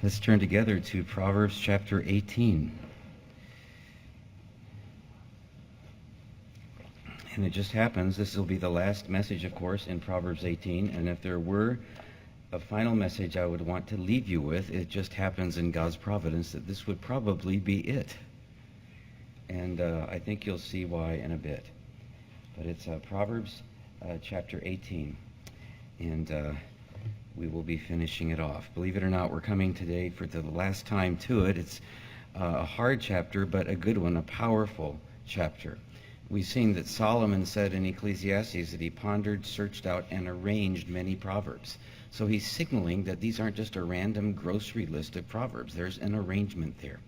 Let's turn together to Proverbs chapter 18. And it just happens, this will be the last message, of course, in Proverbs 18. And if there were a final message I would want to leave you with, it just happens in God's providence that this would probably be it. And I think you'll see why in a bit. But it's Proverbs chapter 18. And we will be finishing it off. Believe it or not, we're coming today for the last time to it. It's a hard chapter, but a good one, a powerful chapter. We've seen that Solomon said in Ecclesiastes that he pondered, searched out, and arranged many proverbs. So he's signaling that these aren't just a random grocery list of proverbs. There's an arrangement there.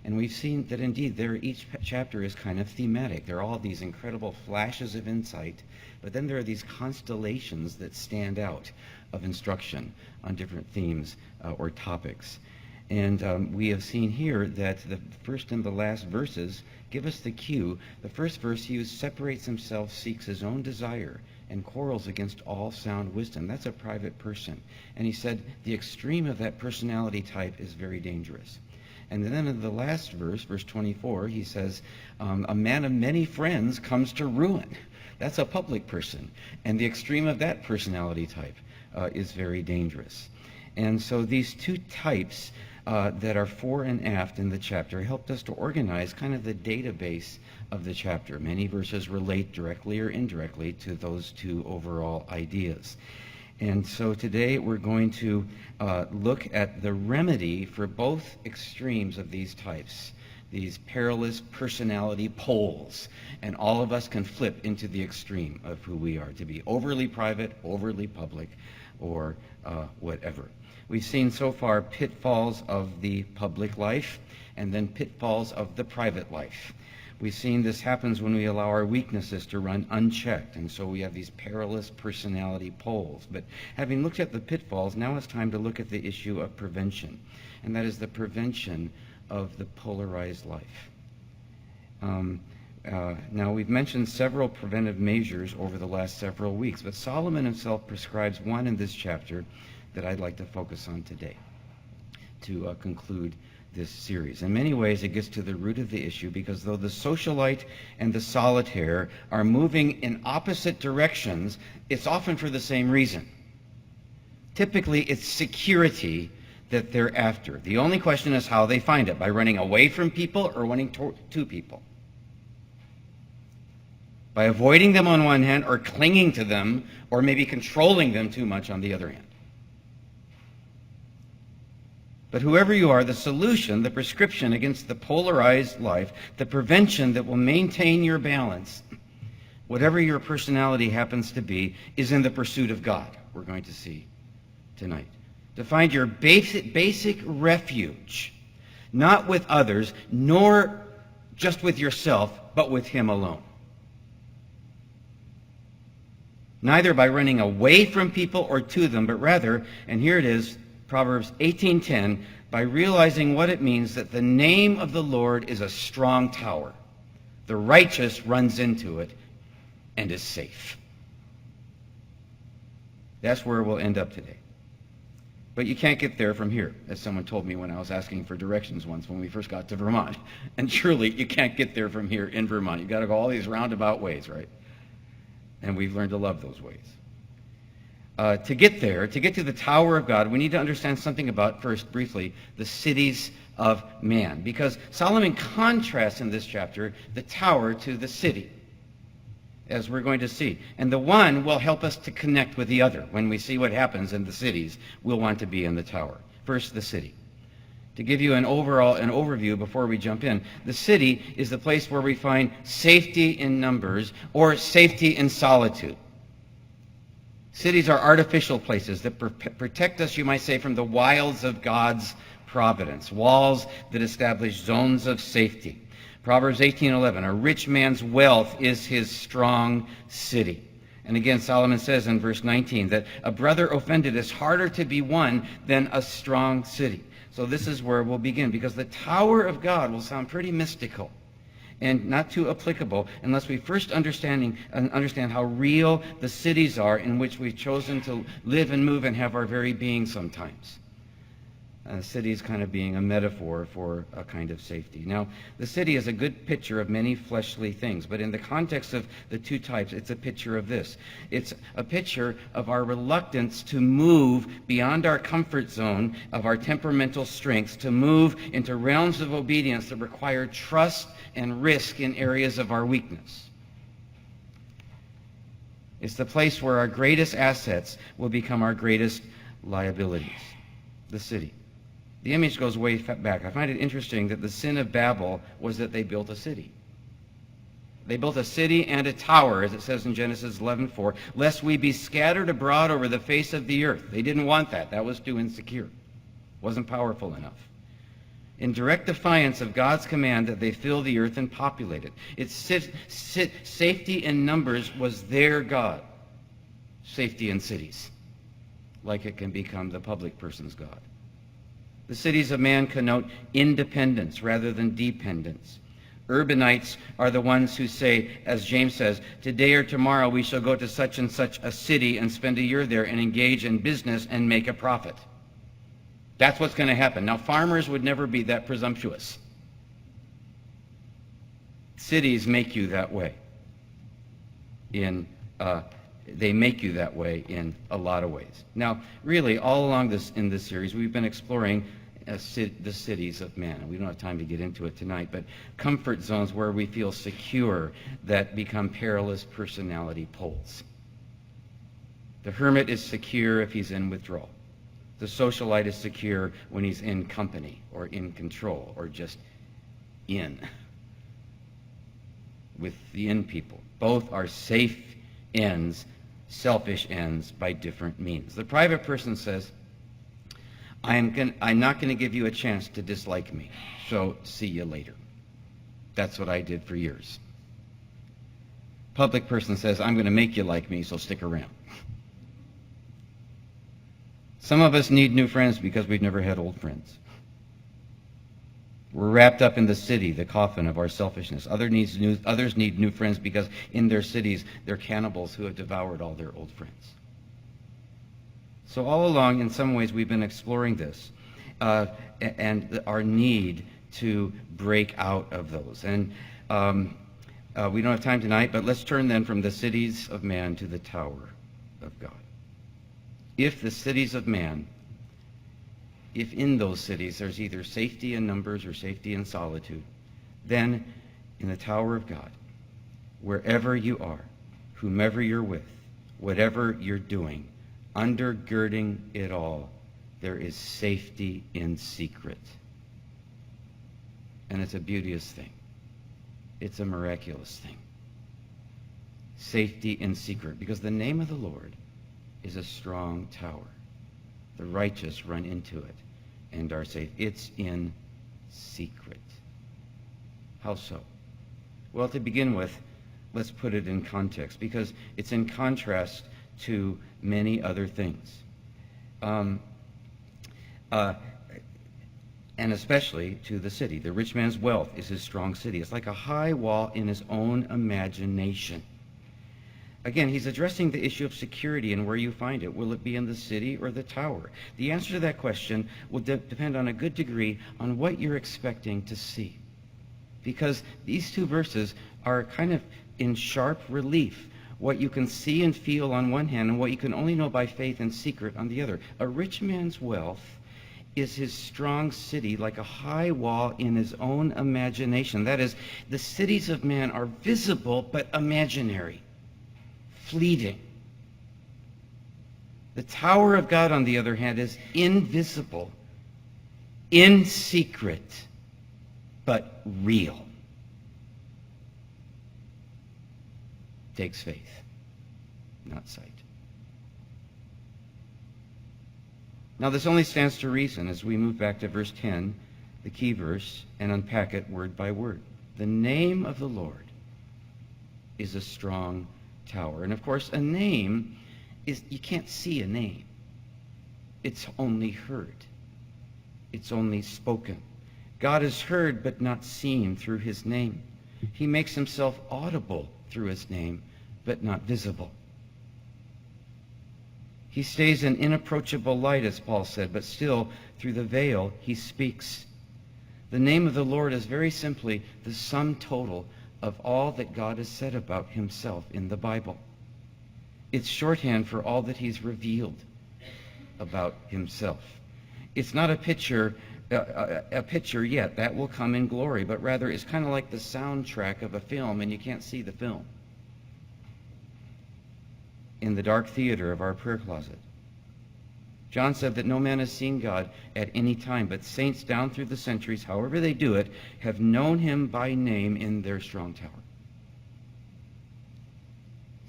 And we've seen that indeed each chapter is kind of thematic. There are all these incredible flashes of insight, but then there are these constellations that stand out of instruction on different themes or topics. And we have seen here that the first and the last verses give us the cue. The first verse, he who separates himself seeks his own desire and quarrels against all sound wisdom. That's a private person. And he said the extreme of that personality type is very dangerous. And then in the last verse, verse 24, he says, a man of many friends comes to ruin. That's a public person. And the extreme of that personality type is very dangerous. And so these two types that are fore and aft in the chapter helped us to organize kind of the database of the chapter. Many verses relate directly or indirectly to those two overall ideas. And so today we're going to look at the remedy for both extremes of these types, these perilous personality poles. And all of us can flip into the extreme of who we are, to be overly private, overly public, or whatever. We've seen so far pitfalls of the public life and then pitfalls of the private life. We've seen this happens when we allow our weaknesses to run unchecked, and so we have these perilous personality poles. But having looked at the pitfalls, now it's time to look at the issue of prevention, and that is the prevention of the polarized life. Now, we've mentioned several preventive measures over the last several weeks, but Solomon himself prescribes one in this chapter that I'd like to focus on today to conclude this series. In many ways, it gets to the root of the issue, because though the socialite and the solitaire are moving in opposite directions, it's often for the same reason. Typically, it's security that they're after. The only question is how they find it, by running away from people or running to people. By avoiding them on one hand, or clinging to them, or maybe controlling them too much on the other hand. But whoever you are, the solution, the prescription against the polarized life, the prevention that will maintain your balance, whatever your personality happens to be, is in the pursuit of God, we're going to see tonight. To find your basic refuge, not with others, nor just with yourself, but with Him alone. Neither by running away from people or to them, but rather, and here it is, Proverbs 18:10, by realizing what it means that the name of the Lord is a strong tower. The righteous runs into it and is safe. That's where we'll end up today. But you can't get there from here, as someone told me when I was asking for directions once when we first got to Vermont. And surely you can't get there from here in Vermont. You've got to go all these roundabout ways, right? And we've learned to love those ways. To get there, to get to the Tower of God, we need to understand something about, first, briefly, the cities of man. Because Solomon contrasts in this chapter the tower to the city, as we're going to see. And the one will help us to connect with the other. When we see what happens in the cities, we'll want to be in the tower. First, the city. To give you an overview before we jump in, the city is the place where we find safety in numbers or safety in solitude. Cities are artificial places that protect us, you might say, from the wilds of God's providence. Walls that establish zones of safety. Proverbs 18:11, a rich man's wealth is his strong city. And again, Solomon says in verse 19 that a brother offended is harder to be won than a strong city. So this is where we'll begin, because the Tower of God will sound pretty mystical and not too applicable unless we first understand how real the cities are in which we've chosen to live and move and have our very being sometimes. cities kind of being a metaphor for a kind of safety. Now, the city is a good picture of many fleshly things, but in the context of the two types, it's a picture of this. It's a picture of our reluctance to move beyond our comfort zone of our temperamental strengths, to move into realms of obedience that require trust and risk in areas of our weakness. It's the place where our greatest assets will become our greatest liabilities. The city. The image goes way back. I find it interesting that the sin of Babel was that they built a city. They built a city and a tower, as it says in Genesis 11:4, lest we be scattered abroad over the face of the earth. They didn't want that. That was too insecure. Wasn't powerful enough. In direct defiance of God's command that they fill the earth and populate it. Its safety in numbers was their God. Safety in cities, like it can become the public person's God. The cities of man connote independence rather than dependence. Urbanites are the ones who say, as James says, today or tomorrow we shall go to such and such a city and spend a year there and engage in business and make a profit. That's what's going to happen. Now, farmers would never be that presumptuous. Cities make you that way. They make you that way in a lot of ways. Now, really, all along in this series, we've been exploring the cities of man. We don't have time to get into it tonight, but comfort zones where we feel secure that become perilous personality poles. The hermit is secure if he's in withdrawal. The socialite is secure when he's in company or in control or just in with the in people. Both are safe ends, selfish ends by different means. The private person says, I'm not going to give you a chance to dislike me, so see you later. That's what I did for years. Public person says, I'm going to make you like me, so stick around. Some of us need new friends because we've never had old friends. We're wrapped up in the city, the coffin of our selfishness. Others need new friends because in their cities, they're cannibals who have devoured all their old friends. So all along, in some ways, we've been exploring this and our need to break out of those. And we don't have time tonight, but let's turn then from the cities of man to the tower of God. If the cities of man, if in those cities there's either safety in numbers or safety in solitude, then in the tower of God, wherever you are, whomever you're with, whatever you're doing, undergirding it all, there is safety in secret. And it's a beauteous thing. It's a miraculous thing. Safety in secret, because the name of the Lord is a strong tower. The righteous run into it and are safe. It's in secret. How so? Well, to begin with, let's put it in context, because it's in contrast to many other things. And especially to the city. The rich man's wealth is his strong city. It's like a high wall in his own imagination. Again, he's addressing the issue of security and where you find it. Will it be in the city or the tower? The answer to that question will depend on a good degree on what you're expecting to see. Because these two verses are kind of in sharp relief. What you can see and feel on one hand and what you can only know by faith in secret on the other. A rich man's wealth is his strong city, like a high wall in his own imagination. That is, the cities of man are visible but imaginary. Fleeting. The tower of God, on the other hand, is invisible, in secret, but real. Takes faith, not sight. Now, this only stands to reason as we move back to verse 10, the key verse, and unpack it word by word. The name of the Lord is a strong tower. And of course, a name is, you can't see a name. It's only heard. It's only spoken. God is heard but not seen through his name. He makes himself audible through his name but not visible. He stays in inapproachable light, as Paul said, but still, through the veil, he speaks. The name of the Lord is very simply the sum total of all that God has said about himself in the Bible. It's shorthand for all that he's revealed about himself. It's not a picture yet. That will come in glory, but rather it's kind of like the soundtrack of a film, and you can't see the film in the dark theater of our prayer closet. John said that no man has seen God at any time, but saints down through the centuries, however they do it, have known him by name in their strong tower.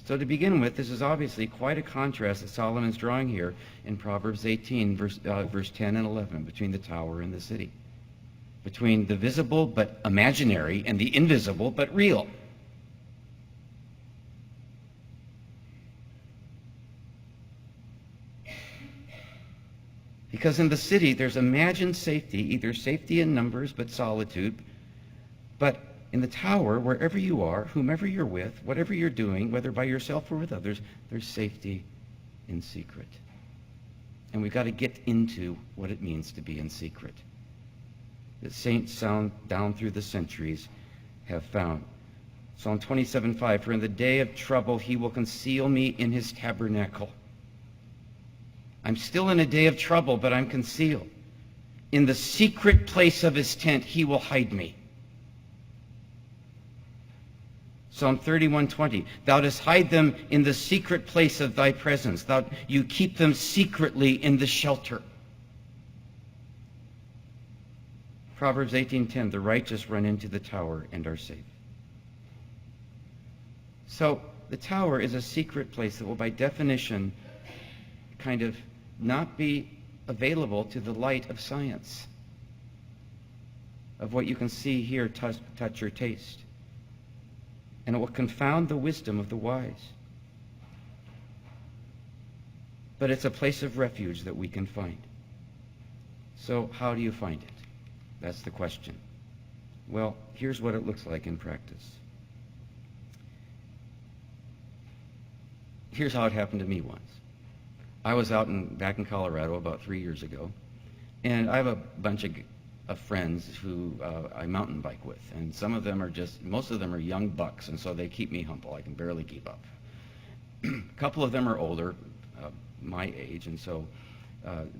So to begin with, this is obviously quite a contrast that Solomon's drawing here in Proverbs 18, verse 10 and 11, between the tower and the city, between the visible but imaginary and the invisible but real. Because in the city, there's imagined safety, either safety in numbers but solitude. But in the tower, wherever you are, whomever you're with, whatever you're doing, whether by yourself or with others, there's safety in secret. And we've got to get into what it means to be in secret. The saints down through the centuries have found. Psalm 27:5, for in the day of trouble he will conceal me in his tabernacle. I'm still in a day of trouble, but I'm concealed. In the secret place of his tent, he will hide me. Psalm 31:20, thou dost hide them in the secret place of thy presence. You keep them secretly in the shelter. Proverbs 18:10, the righteous run into the tower and are safe. So the tower is a secret place that will, by definition, kind of not be available to the light of science, of what you can see, hear, touch, or taste. And it will confound the wisdom of the wise. But it's a place of refuge that we can find. So how do you find it? That's the question. Well, here's what it looks like in practice. Here's how it happened to me once. I was out back in Colorado about 3 years ago, and I have a bunch of friends who I mountain bike with, and most of them are young bucks, and so they keep me humble. I can barely keep up. A couple of them are older, my age, and so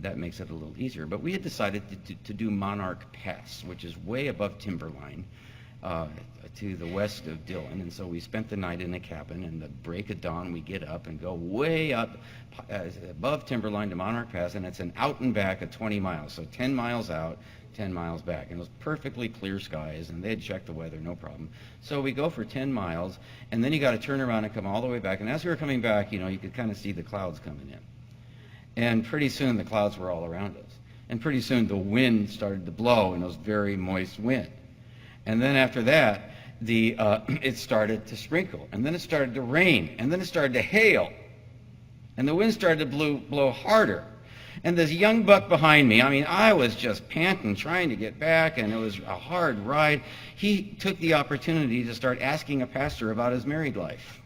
that makes it a little easier. But we had decided to do Monarch Pass, which is way above timberline, to the west of Dillon, and so we spent the night in a cabin, and the break of dawn we get up and go way up above timberline to Monarch Pass, and it's an out and back of 20 miles, so 10 miles out, 10 miles back, and it was perfectly clear skies, and they'd checked the weather, no problem. So we go for 10 miles, and then you got to turn around and come all the way back, and as we were coming back, you could kind of see the clouds coming in, and pretty soon the clouds were all around us, and pretty soon the wind started to blow, and it was very moist wind. And then after that, it started to sprinkle, and then it started to rain, and then it started to hail, and the wind started to blow harder. And this young buck behind me, I was just panting, trying to get back, and it was a hard ride. He took the opportunity to start asking a pastor about his married life.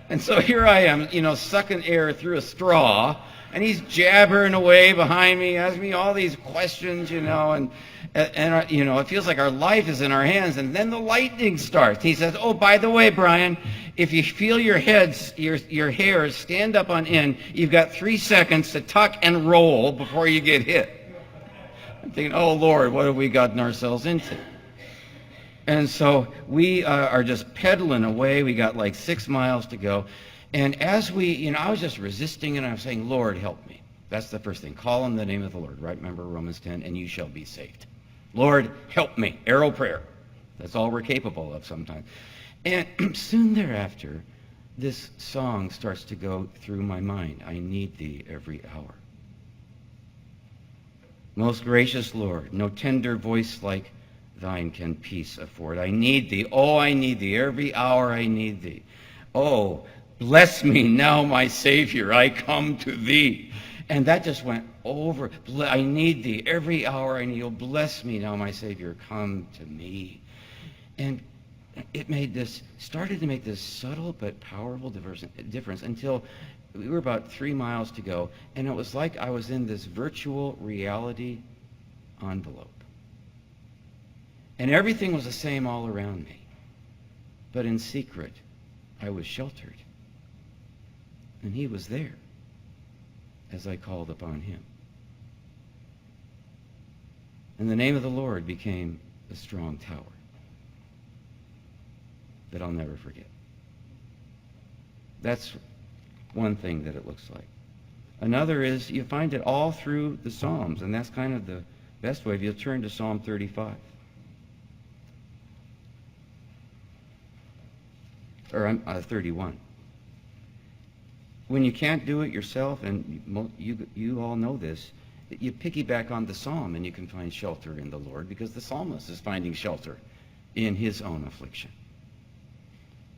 And so here I am, sucking air through a straw, and he's jabbering away behind me, asking me all these questions, and it feels like our life is in our hands. And then the lightning starts. He says, oh, by the way, Brian, if you feel your hairs stand up on end, you've got 3 seconds to tuck and roll before you get hit. I'm thinking, oh, Lord, what have we gotten ourselves into? And so we are just pedaling away. We got like 6 miles to go. And as I was just resisting, and I was saying, Lord, help me. That's the first thing. Call on the name of the Lord, right? Remember Romans 10, and you shall be saved. Lord, help me. Arrow prayer. That's all we're capable of sometimes. And soon thereafter, this song starts to go through my mind. I need thee every hour. Most gracious Lord, no tender voice like thine can peace afford. I need thee. Oh, I need thee. Every hour I need thee. Oh, bless me now, my Savior. I come to thee. And that just went over. I need thee. Every hour I need. Oh, bless me now, my Savior. Come to me. And it started to make this subtle but powerful difference until we were about 3 miles to go, and it was like I was in this virtual reality envelope. And everything was the same all around me. But in secret, I was sheltered. And he was there as I called upon him. And the name of the Lord became a strong tower that I'll never forget. That's one thing that it looks like. Another is you find it all through the Psalms, and that's kind of the best way. If you'll turn to Psalm 35. Or 31. When you can't do it yourself, and you all know this, you piggyback on the psalm and you can find shelter in the Lord, because the psalmist is finding shelter in his own affliction.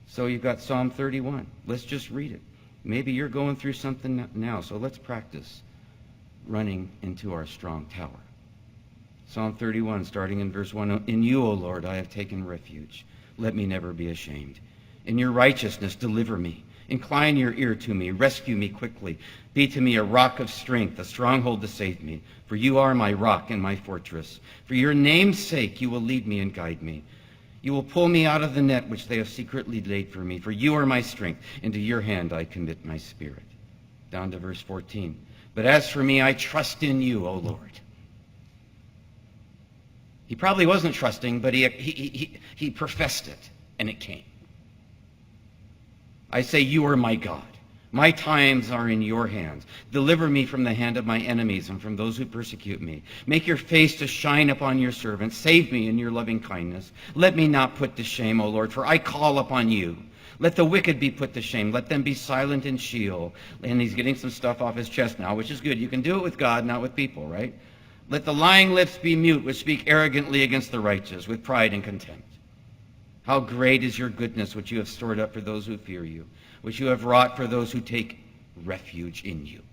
So you've got Psalm 31. Let's just read it. Maybe you're going through something now, so let's practice running into our strong tower. Psalm 31, starting in verse 1. In you, O Lord, I have taken refuge. Let me never be ashamed. In your righteousness, deliver me. Incline your ear to me. Rescue me quickly. Be to me a rock of strength, a stronghold to save me. For you are my rock and my fortress. For your name's sake, you will lead me and guide me. You will pull me out of the net which they have secretly laid for me. For you are my strength. Into your hand I commit my spirit. Down to verse 14. But as for me, I trust in you, O Lord. He probably wasn't trusting, but he professed it, and it came. I say, you are my God. My times are in your hands. Deliver me from the hand of my enemies and from those who persecute me. Make your face to shine upon your servant. Save me in your loving kindness. Let me not put to shame, O Lord, for I call upon you. Let the wicked be put to shame. Let them be silent in Sheol. And he's getting some stuff off his chest now, which is good. You can do it with God, not with people, right? Let the lying lips be mute, which speak arrogantly against the righteous, with pride and contempt. How great is your goodness, which you have stored up for those who fear you, which you have wrought for those who take refuge in you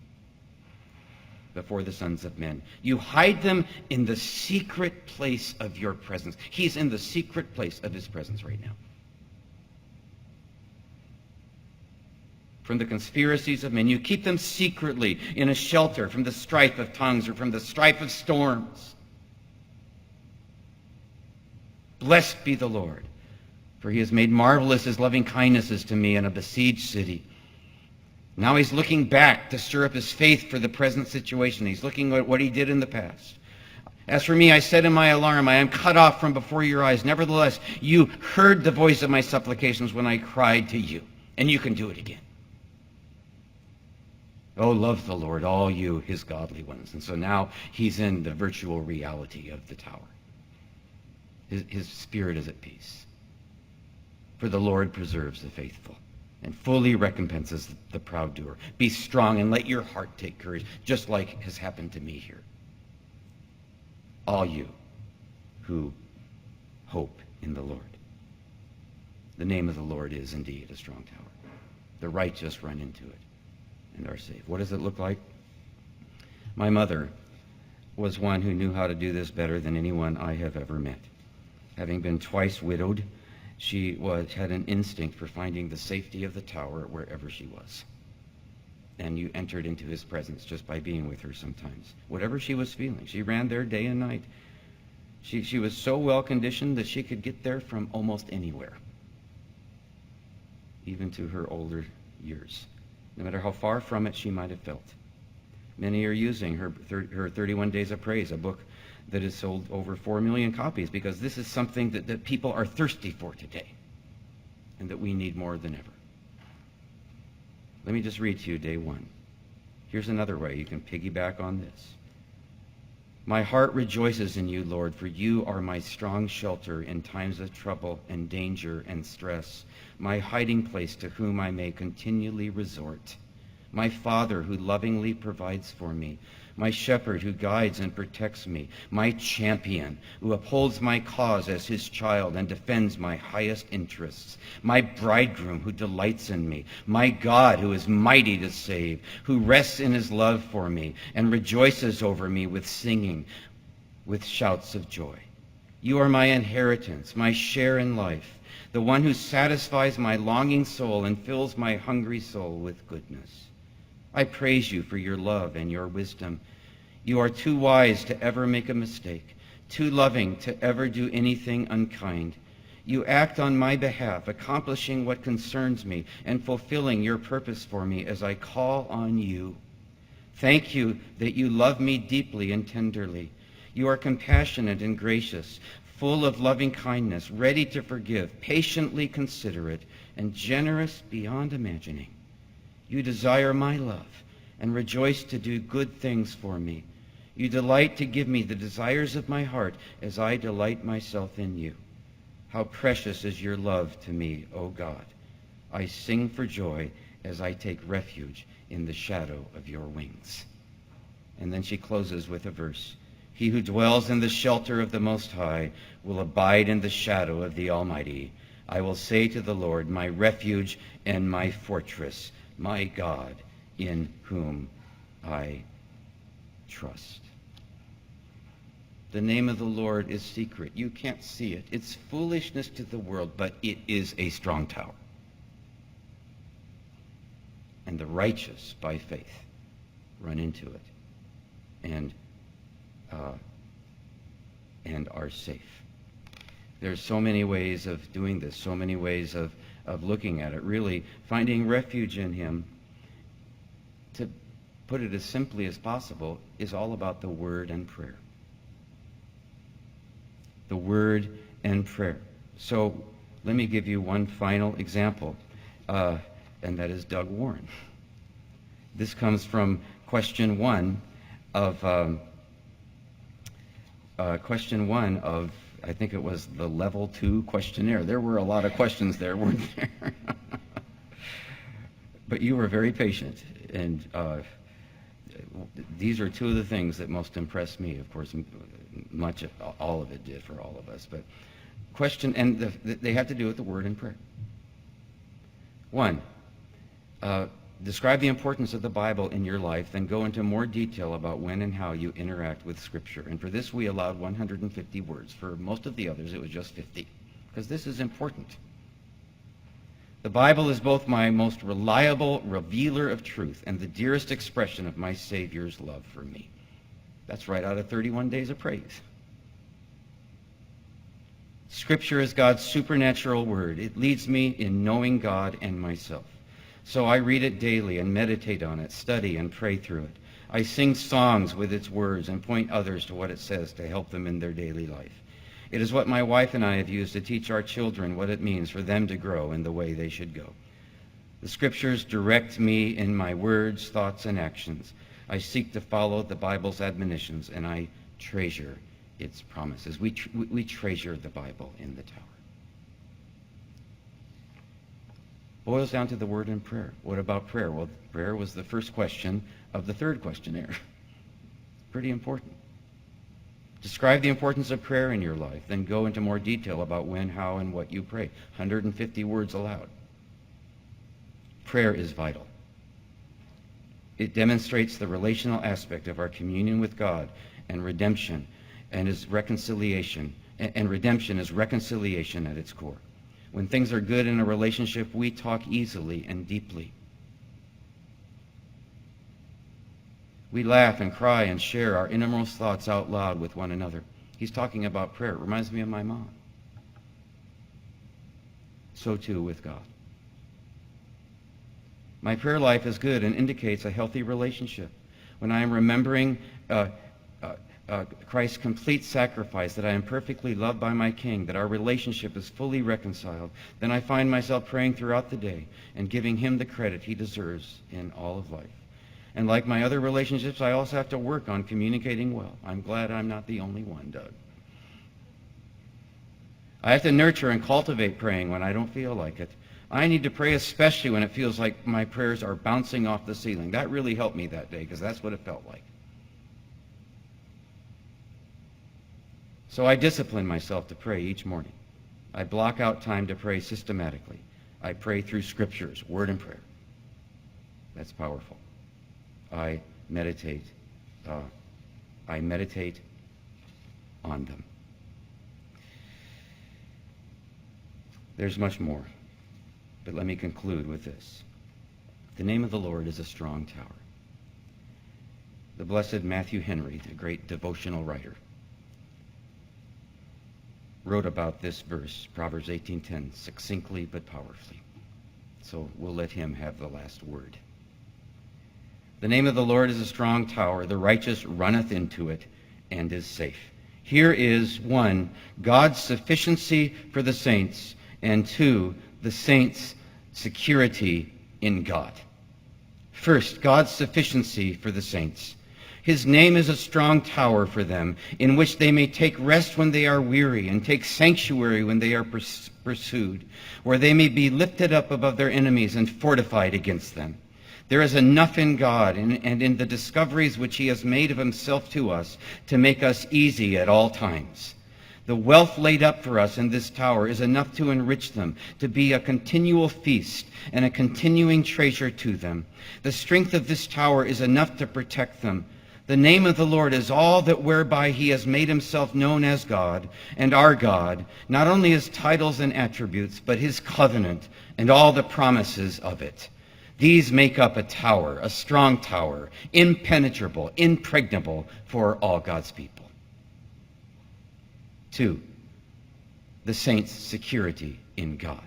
before the sons of men. You hide them in the secret place of your presence. He's in the secret place of his presence right now. From the conspiracies of men. You keep them secretly in a shelter from the strife of tongues or from the strife of storms. Blessed be the Lord, for he has made marvelous his loving kindnesses to me in a besieged city. Now he's looking back to stir up his faith for the present situation. He's looking at what he did in the past. As for me, I said in my alarm, I am cut off from before your eyes. Nevertheless, you heard the voice of my supplications when I cried to you. And you can do it again. Oh, love the Lord, all you, his godly ones. And so now he's in the virtual reality of the tower. His spirit is at peace. For the Lord preserves the faithful and fully recompenses the proud doer. Be strong and let your heart take courage, just like has happened to me here. All you who hope in the Lord. The name of the Lord is indeed a strong tower. The righteous run into it and are saved. What does it look like? My mother was one who knew how to do this better than anyone I have ever met. Having been twice widowed, she had an instinct for finding the safety of the tower wherever she was. And you entered into his presence just by being with her sometimes. Whatever she was feeling, she ran there day and night. She was so well conditioned that she could get there from almost anywhere, even to her older years, no matter how far from it she might have felt. Many are using her 31 Days of Praise, a book that has sold over 4 million copies, because this is something that people are thirsty for today and that we need more than ever. Let me just read to you day one. Here's another way you can piggyback on this. My heart rejoices in you, Lord, for you are my strong shelter in times of trouble and danger and stress, my hiding place to whom I may continually resort, my Father who lovingly provides for me, my shepherd who guides and protects me, my champion who upholds my cause as his child and defends my highest interests, my bridegroom who delights in me, my God who is mighty to save, who rests in his love for me and rejoices over me with singing, with shouts of joy. You are my inheritance, my share in life, the one who satisfies my longing soul and fills my hungry soul with goodness. I praise you for your love and your wisdom. You are too wise to ever make a mistake, too loving to ever do anything unkind. You act on my behalf, accomplishing what concerns me and fulfilling your purpose for me as I call on you. Thank you that you love me deeply and tenderly. You are compassionate and gracious, full of loving kindness, ready to forgive, patiently considerate, and generous beyond imagining. You desire my love and rejoice to do good things for me. You delight to give me the desires of my heart as I delight myself in you. How precious is your love to me, O God. I sing for joy as I take refuge in the shadow of your wings. And then she closes with a verse. He who dwells in the shelter of the Most High will abide in the shadow of the Almighty. I will say to the Lord, my refuge and my fortress, my God, in whom I trust. The name of the Lord is secret. You can't see it. It's foolishness to the world, but it is a strong tower. And the righteous, by faith, run into it and are safe. There's so many ways of doing this, so many ways of looking at it. Really, finding refuge in him, to put it as simply as possible, is all about the Word and prayer. The Word and prayer. So let me give you one final example, and that is Doug Warren. This comes from question one of I think it was the level 2 questionnaire. There were a lot of questions there, weren't there? But you were very patient, and these are two of the things that most impressed me. Of course, all of it did for all of us. But question, and they have to do with the Word and prayer. 1, describe the importance of the Bible in your life, then go into more detail about when and how you interact with Scripture. And for this, we allowed 150 words. For most of the others, it was just 50, because this is important. The Bible is both my most reliable revealer of truth and the dearest expression of my Savior's love for me. That's right out of 31 Days of Praise. Scripture is God's supernatural word. It leads me in knowing God and myself. So I read it daily and meditate on it, study and pray through it. I sing songs with its words and point others to what it says to help them in their daily life. It is what my wife and I have used to teach our children what it means for them to grow in the way they should go. The Scriptures direct me in my words, thoughts, and actions. I seek to follow the Bible's admonitions, and I treasure its promises. We treasure the Bible in the tower. Boils down to the Word and prayer. What about prayer? Well, prayer was the first question of the third questionnaire. Pretty important. Describe the importance of prayer in your life, then go into more detail about when, how, and what you pray. 150 words allowed. Prayer is vital. It demonstrates the relational aspect of our communion with God and redemption, and is reconciliation. And redemption is reconciliation at its core. When things are good in a relationship, we talk easily and deeply. We laugh and cry and share our innermost thoughts out loud with one another. He's talking about prayer. It reminds me of my mom. So too with God. My prayer life is good and indicates a healthy relationship. When I am remembering Christ's complete sacrifice, that I am perfectly loved by my King, that our relationship is fully reconciled, then I find myself praying throughout the day and giving him the credit he deserves in all of life. And like my other relationships, I also have to work on communicating well. I'm glad I'm not the only one, Doug. I have to nurture and cultivate praying when I don't feel like it. I need to pray especially when it feels like my prayers are bouncing off the ceiling. That really helped me that day, because that's what it felt like. So I discipline myself to pray each morning. I block out time to pray systematically. I pray through Scriptures, Word and prayer. That's powerful. I meditate on them. There's much more, but let me conclude with this. The name of the Lord is a strong tower. The blessed Matthew Henry, the great devotional writer, wrote about this verse, Proverbs 18:10, succinctly but powerfully. So we'll let him have the last word. The name of the Lord is a strong tower. The righteous runneth into it and is safe. Here is 1, God's sufficiency for the saints, and 2, the saints' security in God. First, God's sufficiency for the saints. His name is a strong tower for them, in which they may take rest when they are weary, and take sanctuary when they are pursued, where they may be lifted up above their enemies and fortified against them. There is enough in God and in the discoveries which he has made of himself to us to make us easy at all times. The wealth laid up for us in this tower is enough to enrich them, to be a continual feast and a continuing treasure to them. The strength of this tower is enough to protect them. The name of the Lord is all that whereby he has made himself known as God and our God, not only his titles and attributes, but his covenant and all the promises of it. These make up a tower, a strong tower, impenetrable, impregnable for all God's people. 2, the saints' security in God.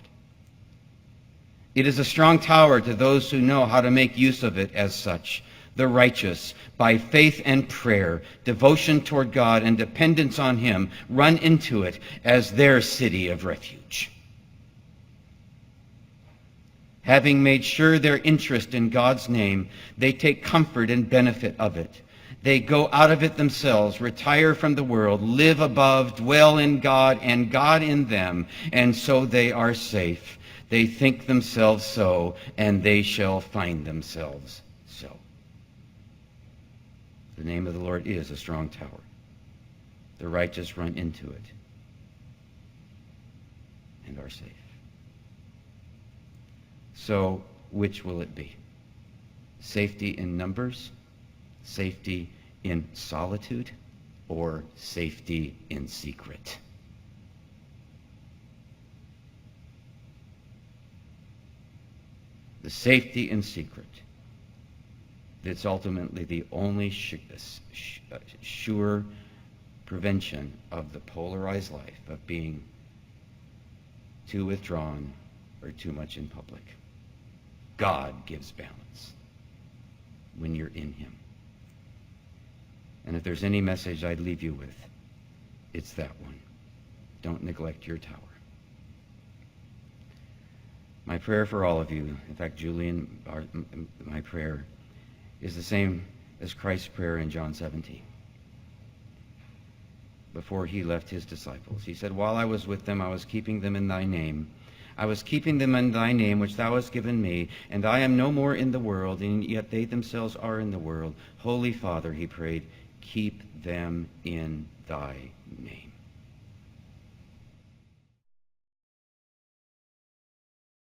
It is a strong tower to those who know how to make use of it as such. The righteous, by faith and prayer, devotion toward God, and dependence on him, run into it as their city of refuge. Having made sure their interest in God's name, they take comfort and benefit of it. They go out of it themselves, retire from the world, live above, dwell in God, and God in them, and so they are safe. They think themselves so, and they shall find themselves so. The name of the Lord is a strong tower. The righteous run into it and are safe. So, which will it be? Safety in numbers, safety in solitude, or safety in secret? The safety in secret. It's ultimately the only sure prevention of the polarized life of being too withdrawn or too much in public. God gives balance when you're in him. And if there's any message I'd leave you with, it's that one. Don't neglect your tower. My prayer for all of you, in fact, Julian, my prayer is the same as Christ's prayer in John 17. Before he left his disciples, he said, while I was with them, I was keeping them in thy name. I was keeping them in thy name, which thou hast given me, and I am no more in the world, and yet they themselves are in the world. Holy Father, he prayed, keep them in thy name.